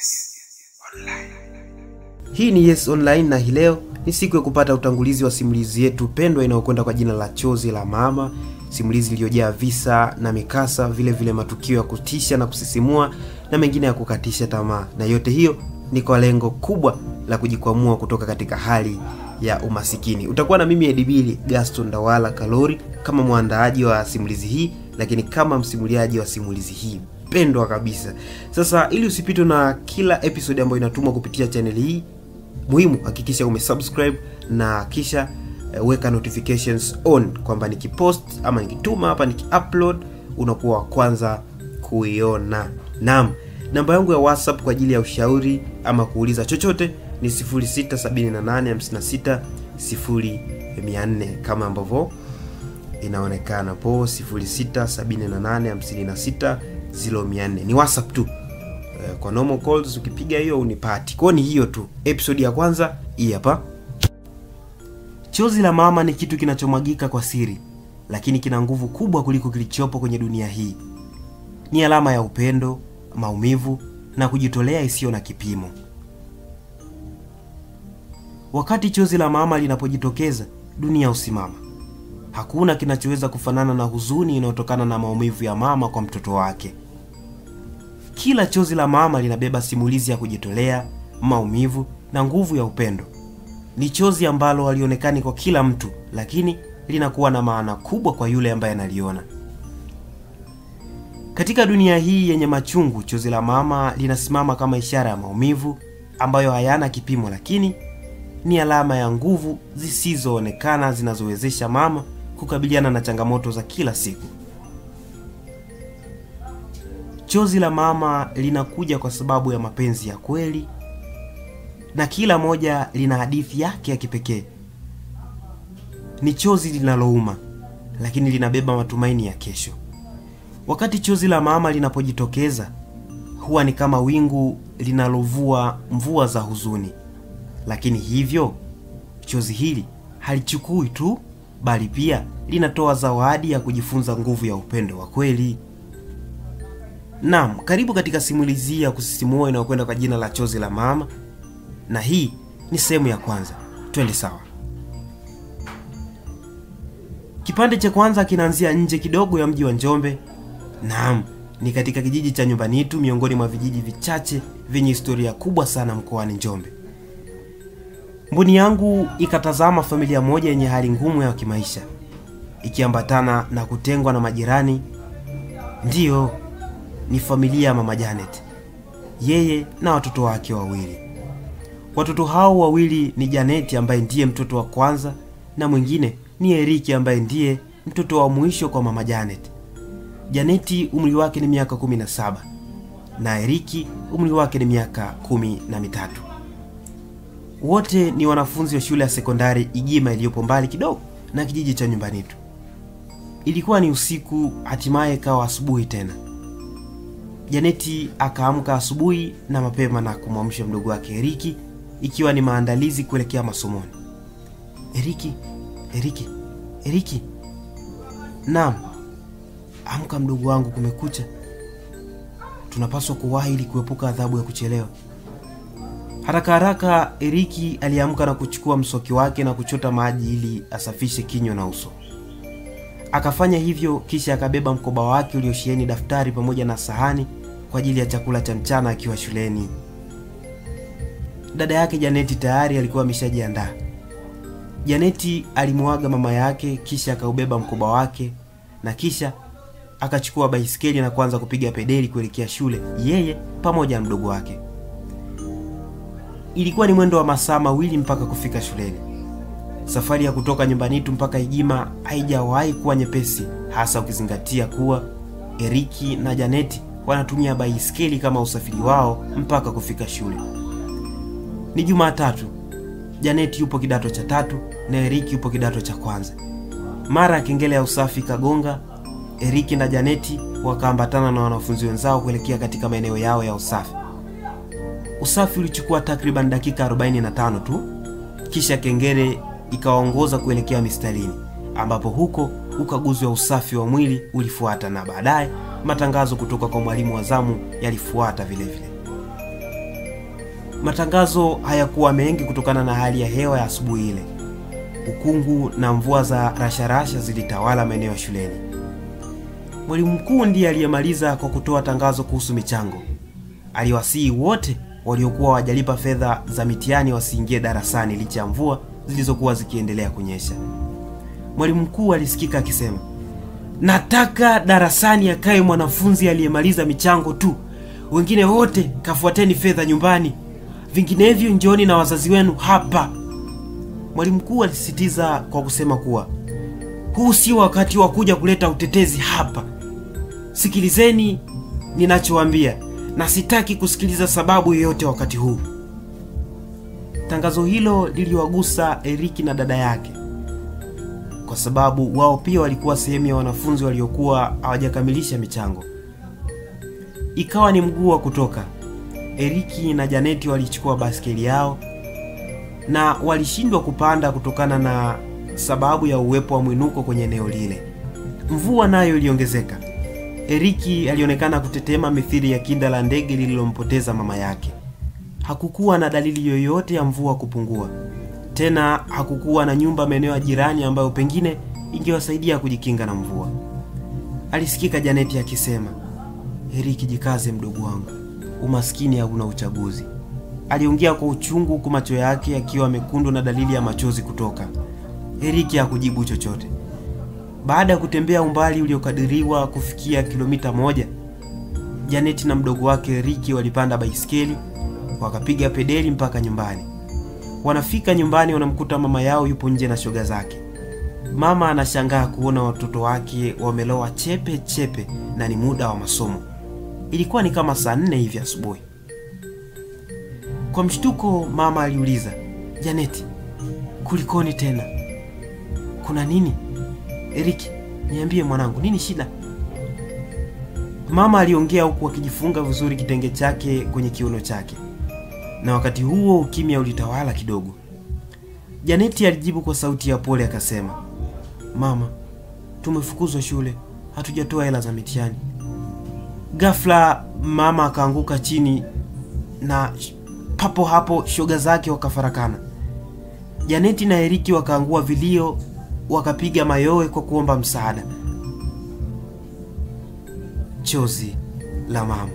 Yes Online. Hii ni Yes Online na hii leo ni siku ya kupata utangulizi wa simulizi yetu pendwa inayokwenda kwa jina la Chozi la Mama, simulizi iliyojaa visa na mikasa, vile matukio ya kutisha na kusisimua na mengine ya kukatisha tamaa. Na yote hiyo ni kwa lengo kubwa la kujikwamua kutoka katika hali ya umasikini. Utakuwa na mimi Edibili Gaston Ndawala Kalori kama mwandaaji wa simulizi hii, lakini kama msimuliaji wa simulizi hii pendwa kabisa. Sasa ili usipitwe na kila episode ambayo inatumwa kupitia channel hii, muhimu hakikisha umesubscribe na kisha weka notifications on kwamba nikipost ama nikituma hapa nikiupload unakuwa wa kwanza kuiona. Naam, namba yangu ya WhatsApp kwa ajili ya ushauri ama kuuliza chochote ni 0678560400 kama ambavyo inaonekana po 0678560400. Ni WhatsApp tu. Kwa normal calls ukipiga hiyo unipati. Kwa ni hiyo tu. Episode ya kwanza hii hapa. Chozi la mama ni kitu kinachomwagika kwa siri, lakini kina nguvu kubwa kuliko kilichopo kwenye dunia hii. Ni alama ya upendo, maumivu na kujitolea isiyo na kipimo. Wakati chozi la mama linapojitokeza, dunia husimama. Hakuna kinachoweza kufanana na huzuni inayotokana na maumivu ya mama kwa mtoto wake. Kila chozi la mama linabeba simulizi ya kujitolea, maumivu na nguvu ya upendo. Ni chozi ambalo halionekani kwa kila mtu, lakini linakuwa na maana kubwa kwa yule ambaye analiona. Katika dunia hii yenye machungu, chozi la mama linasimama kama ishara ya maumivu ambayo hayana kipimo, lakini ni alama ya nguvu zisizoonekana zinazowezesha mama kukabiliana na changamoto za kila siku. Chozi la mama linakuja kwa sababu ya mapenzi ya kweli, na kila moja lina hadithi yake ya kipekee. Ni chozi linalouma, lakini linabeba matumaini ya kesho. Wakati chozi la mama linapojitokeza, huwa ni kama wingu linalovua mvua za huzuni. Lakini hivyo, chozi hili halichukui tu, bali pia linatoa zawadi ya kujifunza nguvu ya upendo wa kweli. Naam, karibu katika simulizi ya kusisimua inayokwenda kwa jina la Chozi la Mama. Na hii ni sehemu ya kwanza. Twende sawa. Kipande cha kwanza kinaanzia nje kidogo ya mji wa Njombe. Naam, ni katika kijiji cha Nyumbanitu, miongoni mwa vijiji vichache vyenye historia kubwa sana mkoani Njombe. Mboni yangu ikatazama familia moja yenye hali ngumu ya kimaisha, ikiambatana na kutengwa na majirani. Ndiyo, ni familia ya Mama Janet, yeye na watoto wake wawili. Watoto hao wawili ni Janet ambaye ndiye mtoto wa kwanza, na mwingine ni Eriki ambaye ndiye mtoto wa mwisho kwa Mama Janet. Janeti umri wake ni miaka 17 na Eriki umri wake ni miaka 13. Wote ni wanafunzi wa shule ya sekondari Igima iliyopo mbali kidogo na kijiji cha Nyumbanitu. Ilikuwa ni usiku, hatimaye kawa asubuhi tena. Janeti akaamka asubuhi na mapema na kumwamsha mdogo wake Eriki, ikiwa ni maandalizi kuelekea masomoni. Eriki. Naam. Amka mdogo wangu, kumekucha. Tunapaswa kuwahi ili kuepuka adhabu ya kuchelewa. Haraka Eriki aliamka na kuchukua mswaki wake na kuchota maji ili asafishe kinywa na uso. Akafanya hivyo kisha akabeba mkoba wake uliosheheni daftari pamoja na sahani kwa ajili ya chakula cha mchana akiwa shuleni. Dada yake Janeti tayari alikuwa ameshajiandaa. Janeti alimuaga mama yake kisha akaubeba mkoba wake na kisha akachukua baisikeli na kuanza kupiga pedeli kuelekea shule, yeye pamoja na mdogo wake. Ilikuwa ni mwendo wa masaa mawili mpaka kufika shuleni. Safari ya kutoka Nyumbanitu mpaka Igima haijawahi kuwa nyepesi, hasa ukizingatia kuwa Eriki na Janeti wanatumia baisikeli kama usafiri wao mpaka kufika shule. Ni Jumatatu. Janeti yupo kidato cha 3 na Eriki yupo kidato cha kwanza. Mara kengele ya usafi kagonga. Eriki na Janeti wakaambatana na wanafunzi wenzao kuelekea katika maeneo yao ya usafi. Usafi ulichukua takriban dakika 45 tu, kisha kengele ikawaongoza kuelekea mistarini, ambapo huko ukaguzi wa usafi wa mwili ulifuata na baadaye matangazo kutoka kwa mwalimu wa zamu yalifuata vile vile. Matangazo hayakuwa mengi kutokana na hali ya hewa ya asubuhi ile. Ukungu na mvua za rasharasha zilitawala maeneo ya shuleni. Mwalimu mkuu ndiye aliyemaliza kwa kutoa tangazo kuhusu michango. Aliwasihi wote waliokuwa wajalipa fedha za mitihani wasiingie darasani licha ya mvua zilizokuwa zikiendelea kunyesha. Mwalimu mkuu alisikika akisema, "Nataka darasani akae mwanafunzi aliyemaliza michango tu. Wengine wote kafuateni fedha nyumbani. Vinginevyo njooni na wazazi wenu hapa." Mwalimu mkuu alisisitiza kwa kusema kuwa huu si wakati wa kuja kuleta utetezi hapa. Sikilizeni ninachowaambia na sitaki kusikiliza sababu yoyote wakati huu. Tangazo hilo liliwagusa Eriki na dada yake, kwa sababu wao pia walikuwa sehemu ya wanafunzi waliokuwa hawajakamilisha michango. Ikawa ni mguu wa kutoka. Eriki na Janeti walichukua baskeli yao na walishindwa kupanda kutokana na sababu ya uwepo wa mwinuko kwenye eneo lile. Mvua nayo iliongezeka. Eriki alionekana kutetema mithili ya kinda la ndege lililompoteza mama yake. Hakukuwa na dalili yoyote ya mvua kupungua. Tena hakukuwa na nyumba maeneo ya jirani ambayo pengine ingewasaidia kujikinga na mvua. Alisikika Janeti akisema, "Eriki, jikaze mdogo wangu. Umaskini hauna uchaguzi." Aliongea kwa uchungu huku macho yake yakiwa mekundu na dalili ya machozi kutoka. Eriki hakujibu chochote. Baada ya kutembea umbali uliokadiriwa kufikia kilomita 1, Janeti na mdogo wake Eriki walipanda baiskeli, wakapiga pedeli mpaka nyumbani. Wanafika nyumbani wanamkuta mama yao yupo nje na shoga zake. Mama anashangaa kuona watoto wake wameloa chepe chepe na ni muda wa masomo. Ilikuwa ni kama saa 4 hivi asubuhi. Kwa mshtuko mama aliuliza, "Janeti, kulikoni tena? Kuna nini?" "Eriki, niambie mwanangu, nini shida?" Mama aliongea huku akijifunga vizuri kitenge chake kwenye kiuno chake. Na wakati huo ukimya ulitawala kidogo. Janeti alijibu kwa sauti ya pole akasema, "Mama, tumefukuzwa shule, hatujatoa hela za mitihani." Ghafla mama akaanguka chini na papo hapo shoga zake wakafarakana. Janeti na Eriki wakaangua vilio, wakapiga mayowe kwa kuomba msaada. Chozi la mama.